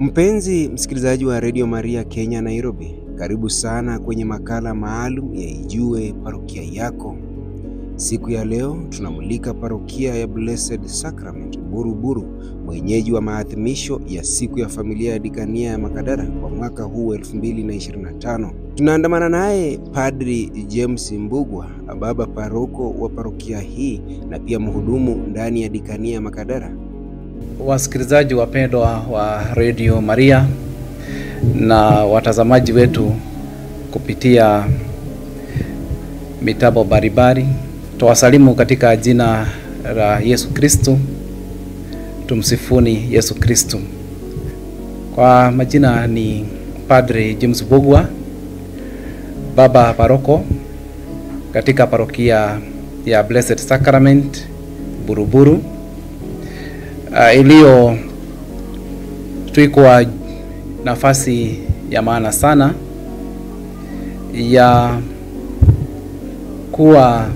Mpenzi msikilizaji wa Radio Maria Kenya Nairobi, karibu sana kwenye makala maalum ya Ijue Parokia Yako. Siku ya leo tunamulika parokia ya Blessed Sacrament Buruburu, mwenyeji wa maadhimisho ya siku ya familia ya Dikania ya Makadara kwa mwaka huu 2025. Tunaandamana naye Padri James Mbugua, baba paroko wa parokia hii na pia mhudumu ndani ya Dikania ya Makadara. Wasikilizaji wapendwa wa Radio Maria na watazamaji wetu kupitia mitabo baribari, tuwasalimu katika jina la Yesu Kristo. Tumsifuni Yesu Kristo. Kwa majina ni Padre James Mbugua, baba paroko katika parokia ya Blessed Sacrament Buruburu, iliyo tuikwa nafasi ya maana sana ya kuwa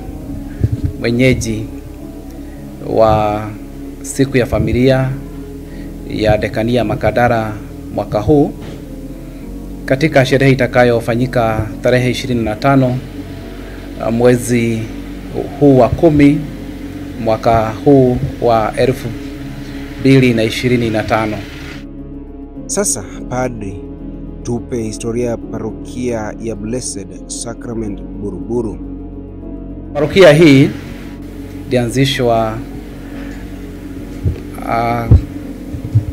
mwenyeji wa siku ya familia ya Dikania Makadara mwaka huu, katika sherehe itakayofanyika tarehe 25 mwezi huu wa 10 mwaka huu wa 2025. Sasa Padri, tupe historia ya parokia ya Blessed Sacrament Buruburu. Parokia hii ilianzishwa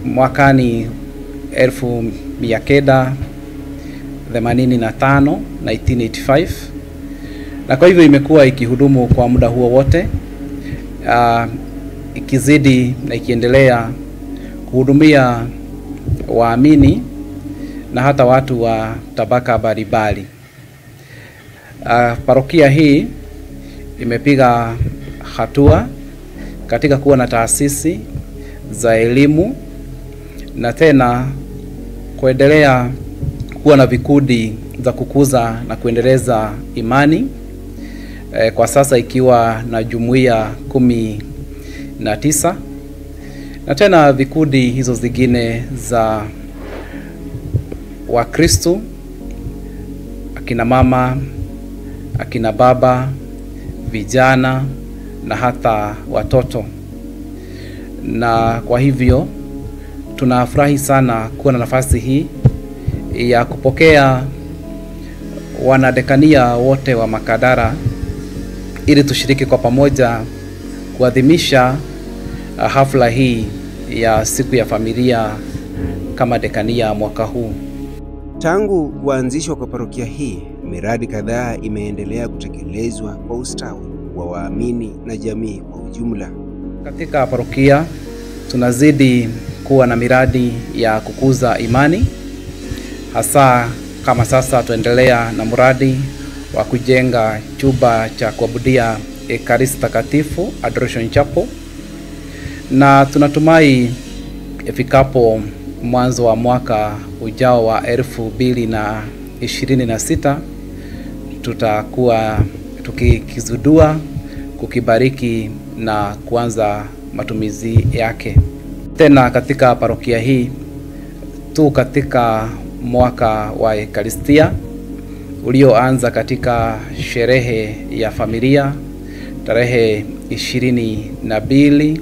mwakani 1985 na kwa hivyo imekuwa ikihudumu kwa muda huo wote, ikizidi na ikiendelea kuhudumia waamini na hata watu wa tabaka mbalimbali. Parokia hii imepiga hatua katika kuwa na taasisi za elimu na tena kuendelea kuwa na vikundi za kukuza na kuendeleza imani, kwa sasa ikiwa na jumuiya 19 na tena vikundi hizo zingine za Wakristo, akina mama, akina baba, vijana na hata watoto. Na kwa hivyo tunafurahi sana kuwa na nafasi hii ya kupokea wanadekania wote wa Makadara ili tushiriki kwa pamoja kuadhimisha hafla hii ya siku ya familia kama Dikania mwaka huu. Tangu kuanzishwa kwa parokia hii, miradi kadhaa imeendelea kutekelezwa kwa ustawi wa waamini na jamii kwa ujumla. Katika parokia tunazidi kuwa na miradi ya kukuza imani, hasa kama sasa tuendelea na mradi wa kujenga chumba cha kuabudia Ekaristi Takatifu, Adoration Chapel, na tunatumai ifikapo mwanzo wa mwaka ujao wa 2026 tutakuwa tukikizudua, kukibariki na kuanza matumizi yake. Tena katika parokia hii tu katika mwaka wa Ekaristia ulioanza katika sherehe ya familia tarehe 22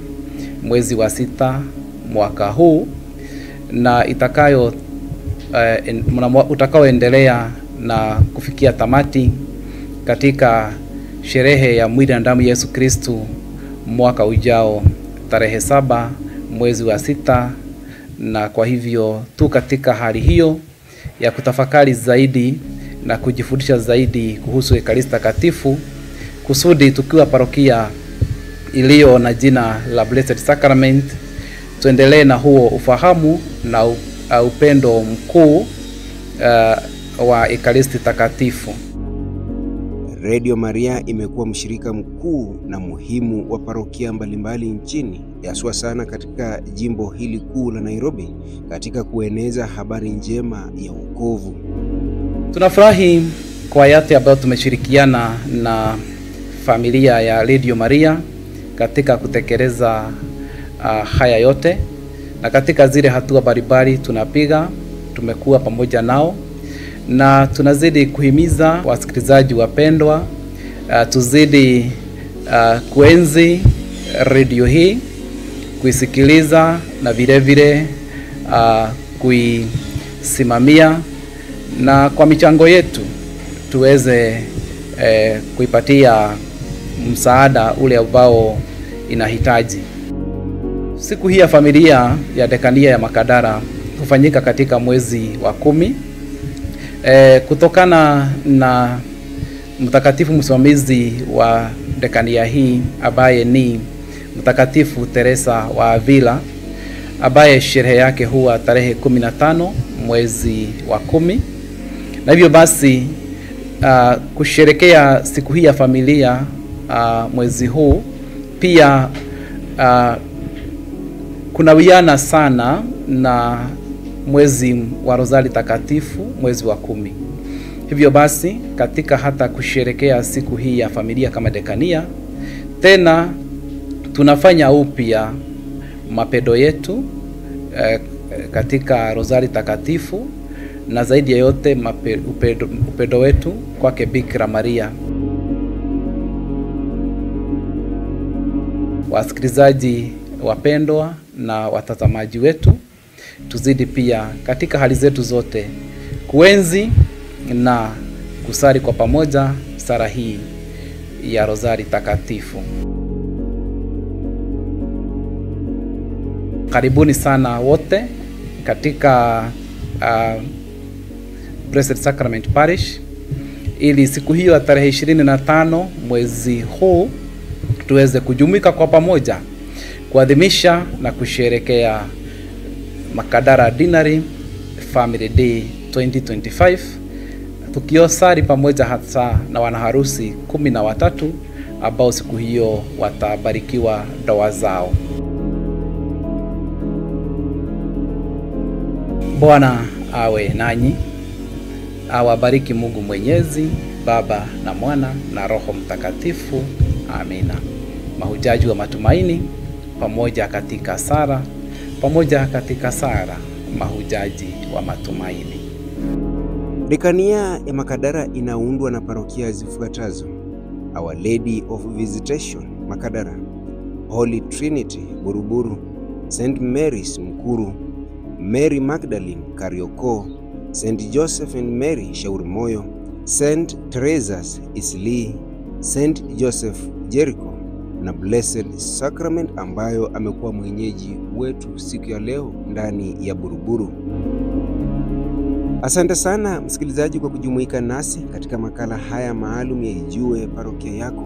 mwezi wa 6 mwaka huu, na utakaoendelea na kufikia tamati katika sherehe ya mwili na damu Yesu Kristo mwaka ujao tarehe 7 mwezi wa 6. Na kwa hivyo tu katika hali hiyo ya kutafakari zaidi na kujifundisha zaidi kuhusu Ekaristi Takatifu, kusudi tukiwa parokia iliyo na jina la Blessed Sacrament tuendelee na huo ufahamu na upendo mkuu wa Ekaristi Takatifu. Radio Maria imekuwa mshirika mkuu na muhimu wa parokia mbalimbali nchini, haswa sana katika jimbo hili kuu la Nairobi, katika kueneza habari njema ya wokovu. Tunafurahi kwa yate ambayo tumeshirikiana na familia ya Radio Maria katika kutekeleza haya yote. na katika zile hatua mbalimbali tunapiga, tumekuwa pamoja nao, na tunazidi kuhimiza wasikilizaji wapendwa, tuzidi kuenzi radio hii, kuisikiliza na vile vile kuisimamia, na kwa michango yetu tuweze kuipatia msaada ule ambao inahitaji. Siku hii ya familia ya dekania ya Makadara hufanyika katika mwezi wa 10 kutokana na mtakatifu msimamizi wa dekania hii ambaye ni Mtakatifu Teresa wa Avila, ambaye sherehe yake huwa tarehe 15 mwezi wa 10. Na hivyo basi kusherekea siku hii ya familia mwezi huu pia kuna wiana sana na mwezi wa Rozari Takatifu, mwezi wa 10. Hivyo basi katika hata kusherekea siku hii ya familia kama dekania, tena tunafanya upya mapendo yetu katika Rozari Takatifu, na zaidi ya yote upendo wetu kwake Bikira Maria. Wasikilizaji wapendwa na watazamaji wetu, tuzidi pia katika hali zetu zote kuenzi na kusali kwa pamoja sala hii ya Rozari Takatifu. Karibuni sana wote katika Blessed Sacrament Parish, ili siku hiyo ya tarehe 25 mwezi huu tuweze kujumuika kwa pamoja kuadhimisha na kusherekea Makadara Dinari Family Day 2025, tukiosari pamoja hata na wanaharusi 13 ambao siku hiyo watabarikiwa ndoa zao. Bwana awe nanyi, awabariki Mungu Mwenyezi, Baba na Mwana na Roho Mtakatifu. Amina. Mahujaji wa matumaini pamoja katika sala, pamoja katika sala mahujaji wa matumaini. Dekania ya Makadara inaundwa na parokia zifuatazo: Our Lady of Visitation Makadara, Holy Trinity Buruburu, St. Mary's Mkuru, Mary Magdalene Karioko, St. Joseph and Mary Shauri Moyo, St. Teresa's Isli, St. Joseph Jericho, na Blessed Sacrament ambayo amekuwa mwenyeji wetu siku ya leo ndani ya Buruburu. Asante sana msikilizaji kwa kujumuika nasi katika makala haya maalum ya Ijue Parokia Yako.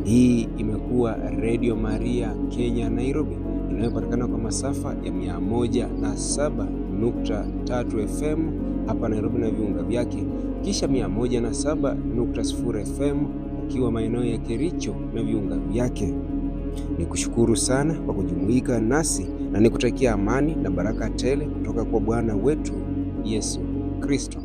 Hii imekuwa Radio Maria Kenya Nairobi, inayopatikana kwa masafa ya 107.3 FM hapa Nairobi na viunga vyake, kisha 107.0 FM ukiwa maeneo ya Kericho na viunga vyake. Nikushukuru sana kwa kujumuika nasi na nikutakia amani na baraka tele kutoka kwa Bwana wetu Yesu Kristo.